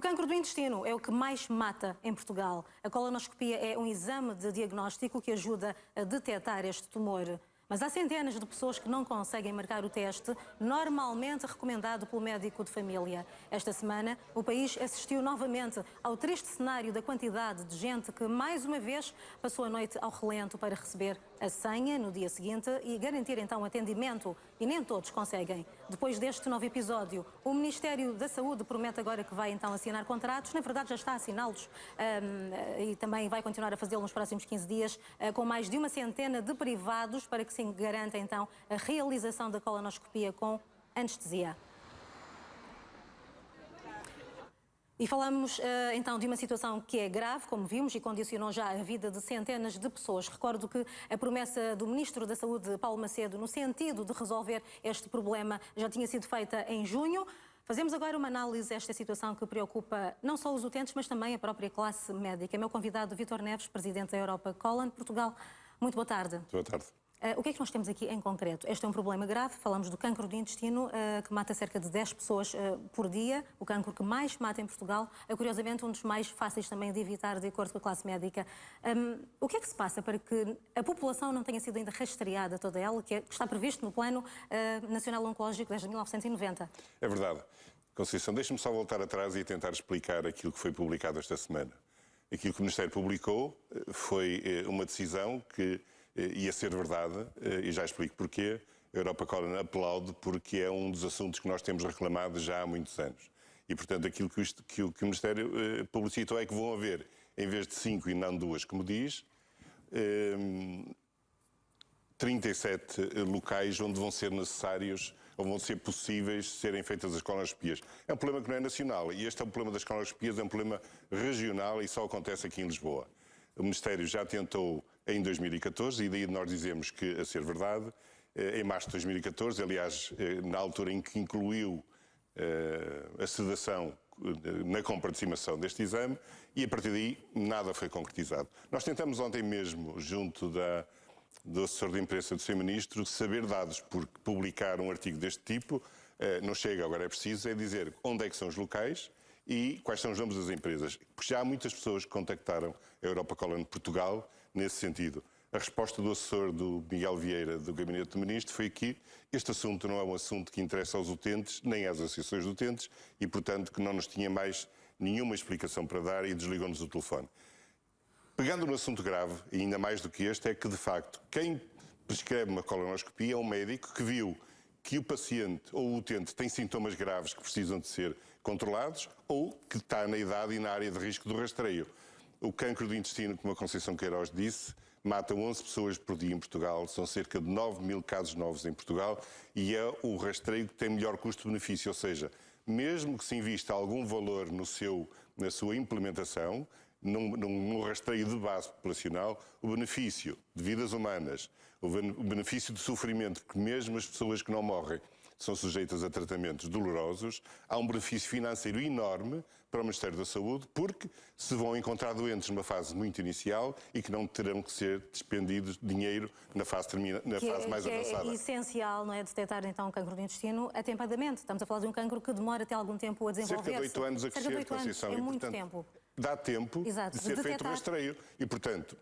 O cancro do intestino é o que mais mata em Portugal. A colonoscopia é um exame de diagnóstico que ajuda a detectar este tumor. Mas há centenas de pessoas que não conseguem marcar o teste, normalmente recomendado pelo médico de família. Esta semana, o país assistiu novamente ao triste cenário da quantidade de gente que, mais uma vez, passou a noite ao relento para receber a senha no dia seguinte e garantir então atendimento. E nem todos conseguem. Depois deste novo episódio, o Ministério da Saúde promete agora que vai então assinar contratos. Na verdade, já está a assiná-los e também vai continuar a fazê-lo nos próximos 15 dias, com mais de uma centena de privados para que se garanta então a realização da colonoscopia com anestesia. E falamos então de uma situação que é grave, como vimos, e condicionou já a vida de centenas de pessoas. Recordo que a promessa do Ministro da Saúde, Paulo Macedo, no sentido de resolver este problema, já tinha sido feita em junho. Fazemos agora uma análise desta situação que preocupa não só os utentes, mas também a própria classe médica. Meu convidado, Vítor Neves, Presidente da Europa Colon, Portugal. Muito boa tarde. Boa tarde. O que é que nós temos aqui em concreto? Este é um problema grave, falamos do cancro do intestino, que mata cerca de 10 pessoas por dia, o cancro que mais mata em Portugal, curiosamente um dos mais fáceis também de evitar, de acordo com a classe médica. O que é que se passa para que a população não tenha sido ainda rastreada toda ela, que está previsto no Plano Nacional Oncológico desde 1990? É verdade. Conceição, deixe-me só voltar atrás e tentar explicar aquilo que foi publicado esta semana. Aquilo que o Ministério publicou foi uma decisão que ia ser verdade, e já explico porquê. A Europa Colon aplaude porque é um dos assuntos que nós temos reclamado já há muitos anos. E, portanto, aquilo que o Ministério publicitou é que vão haver, em vez de 5 e não 2, como diz, 37 locais onde vão ser necessários ou vão ser possíveis serem feitas as colonoscopias. É um problema que não é nacional e este é um problema das colonoscopias, é um problema regional e só acontece aqui em Lisboa. O Ministério já tentou em 2014 e daí nós dizemos que, a ser verdade, em março de 2014, aliás, na altura em que incluiu a sedação na compra de estimação deste exame, e a partir daí nada foi concretizado. Nós tentamos ontem mesmo, junto do assessor de imprensa do Sr. Ministro, saber dados, porque publicar um artigo deste tipo não chega, agora é preciso é dizer onde é que são os locais e quais são os nomes das empresas. Porque já há muitas pessoas que contactaram a Europa Colon Portugal nesse sentido. A resposta do assessor do Miguel Vieira, do Gabinete do Ministro, foi que este assunto não é um assunto que interessa aos utentes, nem às associações de utentes, e, portanto, que não nos tinha mais nenhuma explicação para dar e desligou-nos o telefone. Pegando no assunto grave, e ainda mais do que este, é que, de facto, quem prescreve uma colonoscopia é um médico que viu que o paciente ou o utente tem sintomas graves que precisam de ser controlados ou que está na idade e na área de risco do rastreio. O cancro do intestino, como a Conceição Queiroz disse, mata 11 pessoas por dia em Portugal, são cerca de 9 mil casos novos em Portugal e é o rastreio que tem melhor custo-benefício, ou seja, mesmo que se invista algum valor na sua implementação, num rastreio de base populacional, o benefício de vidas humanas, o benefício de sofrimento, porque mesmo as pessoas que não morrem são sujeitas a tratamentos dolorosos, há um benefício financeiro enorme para o Ministério da Saúde, porque se vão encontrar doentes numa fase muito inicial e que não terão que ser despendidos dinheiro na fase mais avançada. É essencial, não é, detectar então o cancro do intestino atempadamente. Estamos a falar de um cancro que demora até algum tempo a desenvolver-se. Cerca de 8 anos a crescer, Conceição. É muito tempo. Dá tempo de ser feito o rastreio. E, portanto,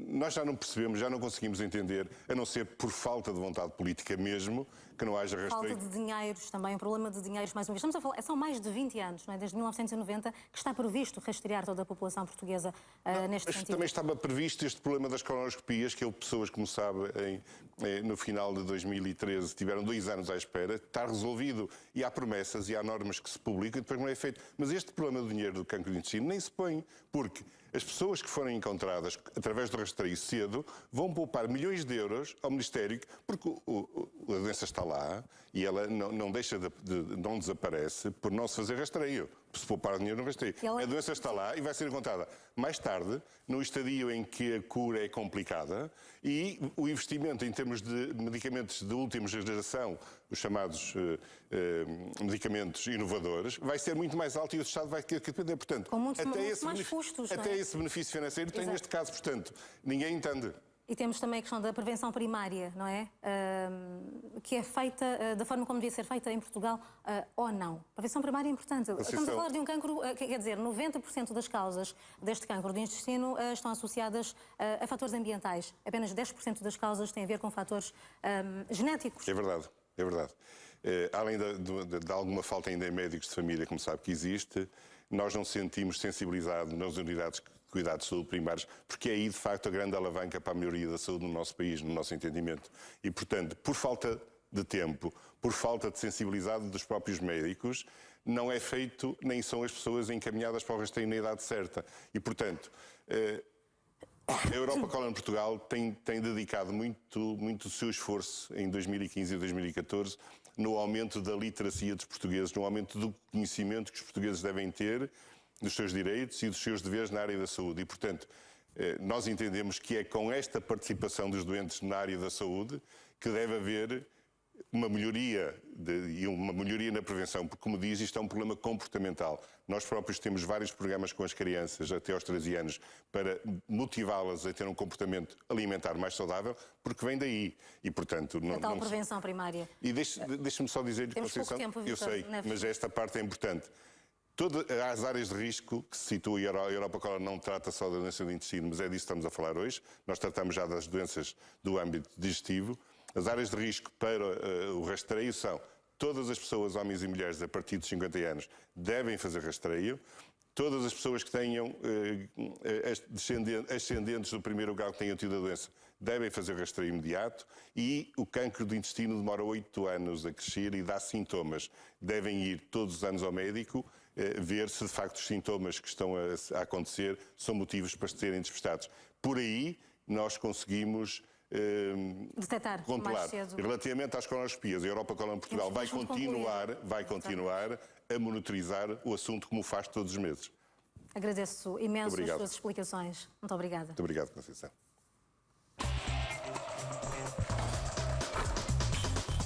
nós já não percebemos, já não conseguimos entender, a não ser por falta de vontade política mesmo, que não haja rastreio. Falta de dinheiros também, um problema de dinheiros mais uma vez. Estamos a falar, são mais de 20 anos, não é? Desde 1990, que está previsto rastrear toda a população portuguesa neste sentido. Também estava previsto este problema das colonoscopias, que pessoas, como sabe, no final de 2013 tiveram 2 anos à espera, está resolvido e há promessas e há normas que se publicam e depois não é feito. Mas este problema do dinheiro do cancro do intestino nem se põe, porque as pessoas que forem encontradas através do rastreio cedo vão poupar milhões de euros ao Ministério, porque a doença está lá e ela não deixa não desaparece por não se fazer rastreio. Se poupar dinheiro no rastreio. A doença está lá e vai ser encontrada mais tarde, no estadio em que a cura é complicada e o investimento em termos de medicamentos de última geração, os chamados medicamentos inovadores, vai ser muito mais alto e o Estado vai ter que depender. Portanto, com muitos mais custos, até esse benefício financeiro tem neste caso, portanto, ninguém entende. E temos também a questão da prevenção primária, não é? Que é feita da forma como devia ser feita em Portugal ou não. A prevenção primária é importante. Estamos a falar de um cancro, quer dizer, 90% das causas deste cancro do intestino estão associadas a fatores ambientais. Apenas 10% das causas têm a ver com fatores genéticos. É verdade, é verdade. Além de alguma falta ainda em médicos de família, como sabe que existe, nós não sentimos sensibilidade nas unidades de cuidados de saúde primários, porque é aí, de facto, a grande alavanca para a melhoria da saúde no nosso país, no nosso entendimento. E, portanto, por falta de tempo, por falta de sensibilidade dos próprios médicos, não é feito, nem são as pessoas encaminhadas para o rastreio na idade certa. E, portanto, a Europa Colon Portugal tem dedicado muito o seu esforço em 2015 e 2014 no aumento da literacia dos portugueses, no aumento do conhecimento que os portugueses devem ter dos seus direitos e dos seus deveres na área da saúde. E, portanto, nós entendemos que é com esta participação dos doentes na área da saúde que deve haver uma melhoria e uma melhoria na prevenção, porque, como diz, isto é um problema comportamental. Nós próprios temos vários programas com as crianças até aos 13 anos para motivá-las a ter um comportamento alimentar mais saudável, porque vem daí. E, portanto, a tal prevenção primária. E deixe-me só dizer-lhe, Conceição, eu sei, mas esta parte é importante. Todas as áreas de risco que se situa, e a Europa Colon não trata só da doença do intestino, mas é disso que estamos a falar hoje. Nós tratamos já das doenças do âmbito digestivo. As áreas de risco para o rastreio são todas as pessoas, homens e mulheres, a partir de 50 anos, devem fazer rastreio. Todas as pessoas que tenham ascendentes do primeiro grau que tenham tido a doença devem fazer rastreio imediato, e o cancro do intestino demora 8 anos a crescer e dá sintomas. Devem ir todos os anos ao médico ver se de facto os sintomas que estão a acontecer são motivos para serem despejados. Por aí nós conseguimos detectar controlar. Mais cedo. Relativamente às colonoscopias, a Europa Colon Portugal vai continuar a monitorizar o assunto como faz todos os meses. Agradeço imenso Obrigado. as suas explicações. Muito obrigada. Muito obrigado, Conceição.